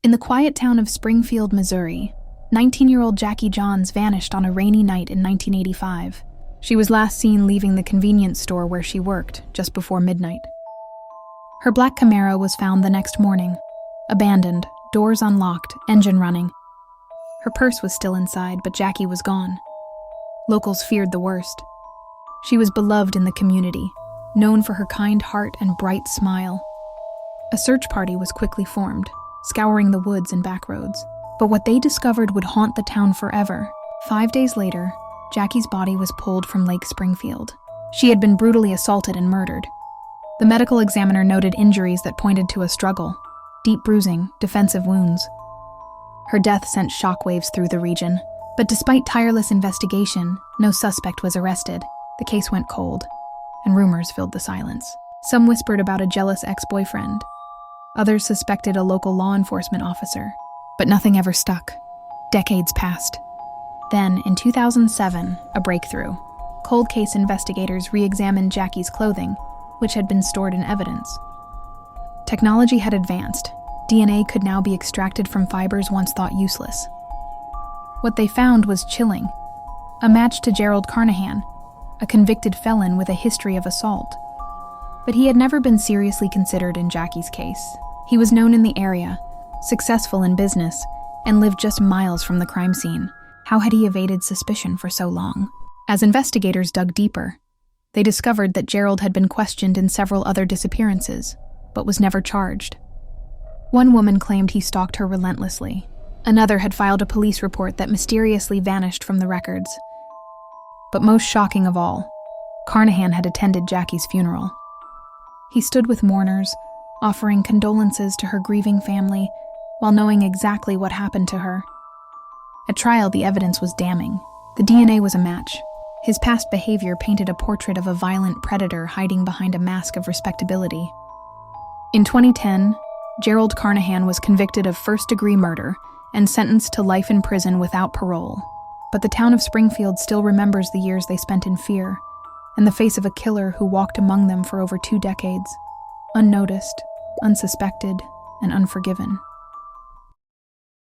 In the quiet town of Springfield, Missouri, 19-year-old Jackie Johns vanished on a rainy night in 1985. She was last seen leaving the convenience store where she worked just before midnight. Her black Camaro was found the next morning, abandoned, doors unlocked, engine running. Her purse was still inside, but Jackie was gone. Locals feared the worst. She was beloved in the community, known for her kind heart and bright smile. A search party was quickly formed, scouring the woods and back roads. But what they discovered would haunt the town forever. 5 days later, Jackie's body was pulled from Lake Springfield. She had been brutally assaulted and murdered. The medical examiner noted injuries that pointed to a struggle: deep bruising, defensive wounds. Her death sent shockwaves through the region. But despite tireless investigation, no suspect was arrested. The case went cold, and rumors filled the silence. Some whispered about a jealous ex-boyfriend. Others suspected a local law enforcement officer. But nothing ever stuck. Decades passed. Then, in 2007, a breakthrough. Cold case investigators re-examined Jackie's clothing, which had been stored in evidence. Technology had advanced. DNA could now be extracted from fibers once thought useless. What they found was chilling. A match to Gerald Carnahan, a convicted felon with a history of assault. But he had never been seriously considered in Jackie's case. He was known in the area, successful in business, and lived just miles from the crime scene. How had he evaded suspicion for so long? As investigators dug deeper, they discovered that Gerald had been questioned in several other disappearances, but was never charged. One woman claimed he stalked her relentlessly. Another had filed a police report that mysteriously vanished from the records. But most shocking of all, Carnahan had attended Jackie's funeral. He stood with mourners, offering condolences to her grieving family, while knowing exactly what happened to her. At trial, the evidence was damning. The DNA was a match. His past behavior painted a portrait of a violent predator hiding behind a mask of respectability. In 2010, Gerald Carnahan was convicted of first-degree murder and sentenced to life in prison without parole. But the town of Springfield still remembers the years they spent in fear and the face of a killer who walked among them for over 2 decades, unnoticed, unsuspected, and unforgiven.